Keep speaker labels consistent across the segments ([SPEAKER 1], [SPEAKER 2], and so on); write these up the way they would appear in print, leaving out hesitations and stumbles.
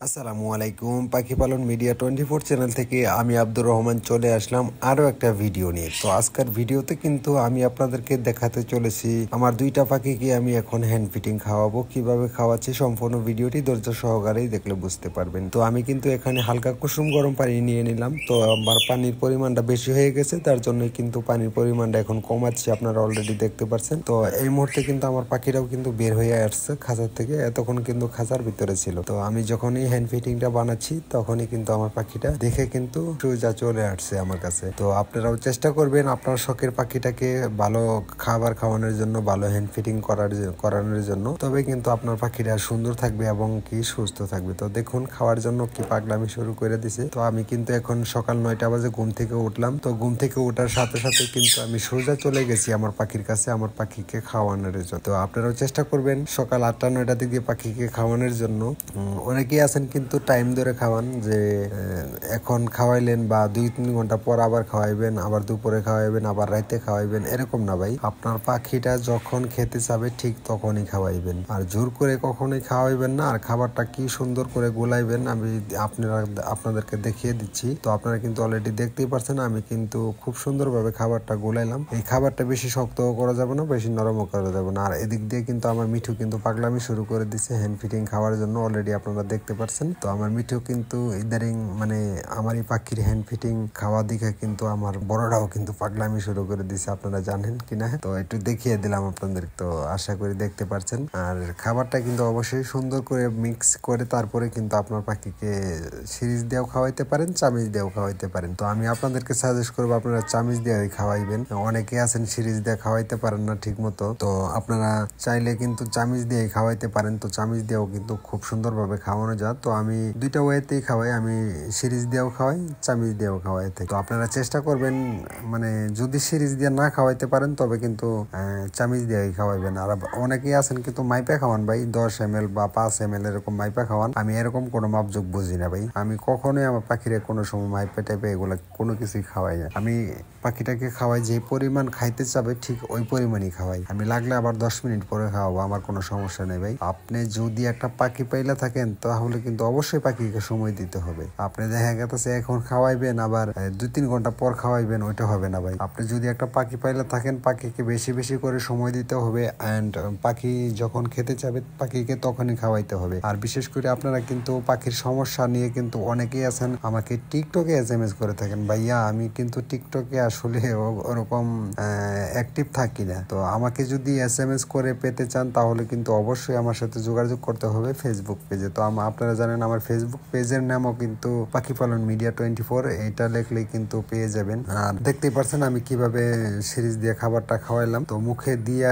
[SPEAKER 1] আসসালামু আলাইকুম। পাখি পালন মিডিয়া 24 চ্যানেল থেকে আমি আব্দুর রহমান চলে আসলাম আরও একটা ভিডিও নিয়ে। তো আজকের ভিডিওতে কিন্তু আমি আপনাদেরকে দেখাতে চলেছি আমার দুইটা পাখিকে আমি এখন হ্যান্ড ফিটিং খাওয়াবো। কিভাবে খাওয়াচ্ছি সম্পূর্ণ ভিডিওটি ধৈর্য সহকারেই দেখলে বুঝতে পারবেন। তো আমি কিন্তু এখানে হালকা কুসুম গরম পানি নিয়ে নিলাম। তো আমার পানির পরিমাণটা বেশি হয়ে গেছে, তার জন্যই কিন্তু পানির পরিমাণটা এখন কমাচ্ছি, আপনারা অলরেডি দেখতে পাচ্ছেন। তো এই মুহূর্তে কিন্তু আমার পাখিরাও কিন্তু বের হয়ে আসছে খাঁচার থেকে, এতক্ষণ কিন্তু খাঁচার ভিতরে ছিল। তো আমি যখনই হ্যান্ড ফিটিংটা বানাচ্ছি তখনই কিন্তু আমার পাখিটা দেখে কিন্তু সোজা চলে আসছে আমার কাছে। তো আপনারাও চেষ্টা করবেন আপনার শখের পাখিটাকে ভালো খাবার খাওয়ানোর জন্য, ভালো হ্যান্ড ফিটিং করানোর জন্য, তবে কিন্তু আপনার পাখিটা সুন্দর থাকবে এবং কি সুস্থ থাকবে। তো দেখুন খাওয়ার জন্য কি পাগলামি শুরু করে দিছে। তো আমি কিন্তু এখন সকাল 9টা বাজে ঘুম থেকে উঠলাম। তো ঘুম থেকে ওঠার সাথে সাথে কিন্তু আমি সোজা চলে গেছি আমার পাখির কাছে, আমার পাখিকে খাওয়ানোর জন্য। তো আপনারাও চেষ্টা করবেন সকাল 8টা 9টা দিকে পাখিকে খাওয়ানোর জন্য। অনেকেই আছেন কিন্তু টাইম ধরে খাওয়ান, যে এখন খাওয়াইলেন বা 2-3 ঘন্টা পর আবার খাওয়াইবেন, আবার দুপুরে খাওয়াইবেন, আবার রাতে খাওয়াইবেন, এরকম না ভাই। আপনার পাখিটা যখন খেতে চাবে ঠিক তখনই খাওয়াইবেন, আর জোর করে কখনোই খাওয়াইবেন না। আর খাবারটা কি সুন্দর করে গোলাইবেন আমি আপনাদেরকে দেখিয়ে দিচ্ছি। তো আপনারা কিন্তু অলরেডি দেখতেই পারছেন আমি কিন্তু খুব সুন্দরভাবে খাবারটা গোলাইলাম। এই খাবারটা বেশি শক্তও করা যাবে না, বেশি নরমও করা যাবে না। আর এদিক দিয়ে কিন্তু আমার মিঠু কিন্তু পাগলামি শুরু করে দিছে হ্যান্ড ফিটিং খাওয়ার জন্য, অলরেডি আপনারা দেখতে পাচ্ছেন। তো আমার মিঠু কিন্তু ইদারিং মানে আমার এই পাখির হ্যান্ড ফিটিং খাওয়া দিকে কিন্তু আমার বড়রাও কিন্তু পাগলামি শুরু করে দিছে, আপনারা জানেন কিনা। তো একটু দেখিয়ে দিলাম আপনাদের, তো আশা করি দেখতে পাচ্ছেন। আর খাবারটা কিন্তু অবশ্যই সুন্দর করে মিক্স করে তারপরে কিন্তু আপনার পাখিকে সিরিজ দিয়েও খাওয়াইতে পারেন, চামিচ দিয়েও খাওয়াইতে পারেন। তো আমি আপনাদেরকে সাজেস্ট করবো আপনারা চামিচ দিয়ে খাওয়াইবেন। অনেকে আছেন সিরিজ দিয়ে খাওয়াইতে পারেন না ঠিক মতো, তো আপনারা চাইলে কিন্তু চামিচ দিয়ে খাওয়াইতে পারেন। তো চামিচ দিয়েও কিন্তু খুব সুন্দরভাবে খাওয়ানো যায়। তো আমি দুইটা ওয়েতেই খাওয়াই, আমি সিরিজ দিয়েও খাওয়াই, চামিচ দিয়েও খাওয়াই। তো আপনারা চেষ্টা করবেন মানে যদি সিরিজ দিয়ে না খাওয়াইতে পারেন তবে কিন্তু চামিচ দিয়েই খাওয়াইবেন। আর অনেকেই আছেন কিন্তু মাইপা খাওয়ান ভাই, 10 ml বা 5 ml এরকম মাইপা খাওয়ান। আমি এরকম কোনো মাপযোগ বুঝি না ভাই। আমি কখনোই আমার পাখিরে কোনো সময় মাইপা টাইপে এগুলো কোনো কিছুই খাওয়াই না। আমি পাখিটাকে খাওয়াই যে পরিমাণ খাইতে চাবে ঠিক ওই পরিমাণই খাওয়াই। আমি লাগলে আবার 10 মিনিট পরে খাওয়াবো, আমার কোনো সমস্যা নেই ভাই। আপনি যদি একটা পাখি পাইলে থাকেন তাহলে কিন্তু অবশ্যই পাখিকে সময় দিতে হবে। আপনি দেখা গেছে এখন খাওয়াইবেন আবার 2-3 ঘন্টা পর খাওয়াইবেন, ওইটা হবে না ভাই। আপনি যদি একটা পাখি পাইলে থাকেন পাখিকে বেশি বেশি করে সময় দিতে হবে, অ্যান্ড পাখি যখন খেতে চাবে পাখিকে তখনই খাওয়াইতে হবে। আর বিশেষ করে আপনারা কিন্তু পাখির সমস্যা নিয়ে কিন্তু অনেকেই আছেন আমাকে টিকটকে SMS করে থাকেন, ভাইয়া আমি কিন্তু টিকটকে আসলে ওরকম অ্যাক্টিভ থাকি না। তো আমাকে যদি SMS করে পেতে চান তাহলে কিন্তু অবশ্যই আমার সাথে যোগাযোগ করতে হবে ফেসবুক পেজে। তো আপনারা জানেন আমার ফেসবুক পেজের নামও কিন্তু পাখি পালন মিডিয়া 24, এটা লিখলেই কিন্তু পেয়ে যাবেন। আর দেখতেই পারছেন আমি কিভাবে সিরিজ দিয়ে খাবারটা খাওয়াইলাম। তো মুখে দিয়া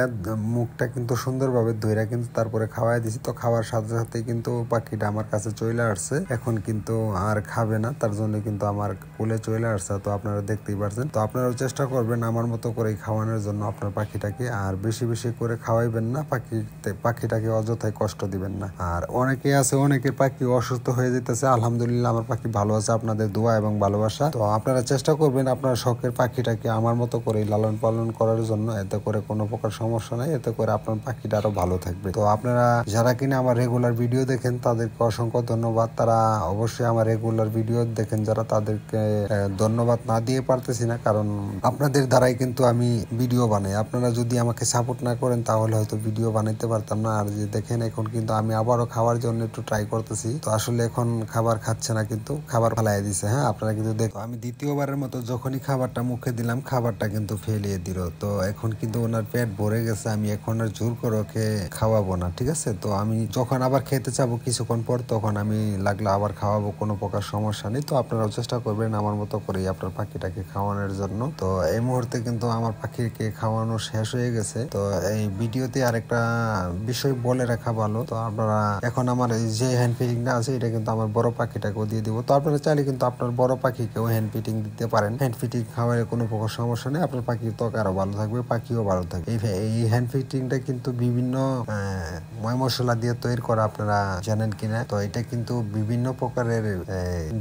[SPEAKER 1] মুখটা কিন্তু সুন্দরভাবে ধইরা কিন্তু তারপরে খাওয়াই দিছি। তো খাওয়ার সাথে সাথে কিন্তু পাখিটা আমার কাছে চলে আসছে, এখন কিন্তু আর খাবে না, তার জন্য কিন্তু আমার কোলে চলে আসছে। তো আপনারা দেখতেই পারছেন। তো আপনারাও চেষ্টা করবেন আমার মতো করে খাওয়ানোর জন্য আপনার পাখিটাকে, আর বেশি বেশি করে খাওয়াইবেন না, পাখিটাকে অযথায় কষ্ট দিবেন না। আর অনেকে আছে অনেকের পাখি অসুস্থ হয়ে যেতেছে, আলহামদুলিল্লাহ আমার পাখি ভালো আছে আপনাদের দোয়া এবং ভালোবাসা। তো আপনারা চেষ্টা করবেন আপনার শখের পাখিটাকে আমার মতো করে লালন পালন করার জন্য, এতে করে কোনো প্রকার সমস্যা নাই, এতে করে আপনার পাখিটা আরো ভালো থাকবে। তো আপনারা যারা কিনা আমার রেগুলার ভিডিও দেখেন তাদেরকে অসংখ্য ধন্যবাদ। তারা অবশ্যই আমার রেগুলার ভিডিও দেখেন যারা, তাদেরকে ধন্যবাদ না দিয়ে পারতেছি না, কারণ আপনাদের দ্বারাই কিন্তু আমি ভিডিও বানাই। আপনারা যদি আমাকে সাপোর্ট না করেন তাহলে হয়তো ভিডিও বানাইতে পারতাম না। আর যে দেখেন এখন কিন্তু আমি আবারও খাওয়ার জন্য একটু ট্রাই করতেছি। তো আসলে এখন খাবার খাচ্ছে না, কিন্তু খাবার ফেলাই দিছে। হ্যাঁ আপনারা কিন্তু দেখো আমি দ্বিতীয়বারের মতো যখনই খাবারটা মুখে দিলাম খাবারটা কিন্তু ফেলিয়ে দিল। তো এখন কিন্তু ওনার পেট ভরে গেছে, আমি এখন আর জোর করে ওকে খাওয়াবো না, ঠিক আছে। তো আমি যখন আবার খেতে চাবো কিছুক্ষণ পর তখন আমি লাগলে আবার খাওয়াবো, কোনো প্রকার সমস্যা নেই। তো আপনারাও চেষ্টা করবেন আমার মতো করেই আপনার পাখিটাকে খাওয়ানোর জন্য। তো এই মুহূর্তে কিন্তু আমার পাখিকে খাওয়ানো শেষ হয়ে গেছে। তো এই ভিডিওতে আরেকটা বিষয় বলে রাখা ভালো, তো আপনারা এখন আমার এই যে হ্যান্ড ফিটিংটা আছে এটা কিন্তু আমার বড় পাখিটাকেও দিয়ে দিব। তো আপনারা চাইলে কিন্তু আপনার বড় পাখিকেও হ্যান্ড ফিটিং দিতে পারেন। হ্যান্ড ফিটিং খাওয়ার কোনো প্রকার সমস্যা নেই, আপনার পাখির ত্বক আরো ভালো থাকবে, পাখিও ভালো থাকবে। এই হ্যান্ড ফিটিংটা কিন্তু বিভিন্ন ময় মশলা দিয়ে তৈরি করা, আপনারা জানেন কিনা। তো এটা কিন্তু বিভিন্ন প্রকারের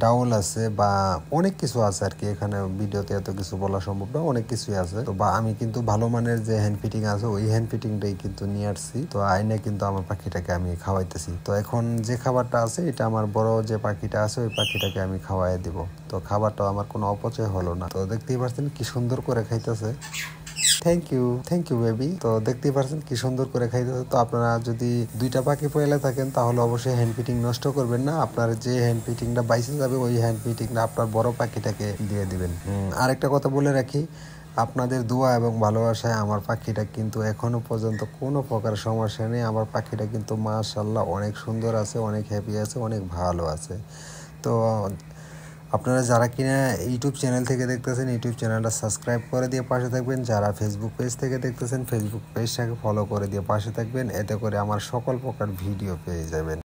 [SPEAKER 1] ডাউল আছে বা অনেক কিছু আছে আর কি, এখানে ভিডিওতে এত কিছু বলা সম্ভব না, অনেক কিছুই আছে। তো বা আমি কিন্তু ভালো মানের যে হ্যান্ড ফিটিং আছে ওই হ্যান্ড ফিটিংটাই কিন্তু নিয়ে আসছি। তো আইনে কিন্তু আমার পাখিটাকে আমি খাওয়াইতেছি। তো এখন যে খাবারটা খাবারটা আছে এটা আমার বড় যে পাখিটা আছে ওই পাখিটাকে আমি খাওয়াই দিব। তো খাবারটাও আমার কোনো অপচয় হলো না। তো দেখতেই পাচ্ছেন কি সুন্দর করে খাইতেছে। Thank you baby. তো দেখতেই পাচ্ছেন কি সুন্দর করে খাইতেছে। তো আপনারা যদি দুইটা পাখি পয়লা থাকেন তাহলে অবশ্যই হ্যান্ড ফিটিং নষ্ট করবেন না। আপনার যে হ্যান্ড ফিটিংটা বাইসে যাবে ওই হ্যান্ড ফিটিংটা আপনার বড় পাখিটাকে দিয়ে দিবেন। আরেকটা কথা বলে রাখি, আপনাদের দোয়া এবং ভালোবাসায় আমার পাখিটা কিন্তু এখনো পর্যন্ত কোনো প্রকার সমস্যা নেই। আমার পাখিটা কিন্তু মাশাআল্লাহ অনেক সুন্দর আছে, অনেক হ্যাপি আছে, অনেক ভালো আছে। তো আপনারা যারা কিনা ইউটিউব চ্যানেল থেকে দেখতেছেন ইউটিউব চ্যানেলটা সাবস্ক্রাইব করে দিয়ে পাশে থাকবেন। যারা ফেসবুক পেজ থেকে দেখতেছেন ফেসবুক পেজটাকে ফলো করে দিয়ে পাশে থাকবেন। এতে করে আমার সকল প্রকার ভিডিও পেয়ে যাবেন।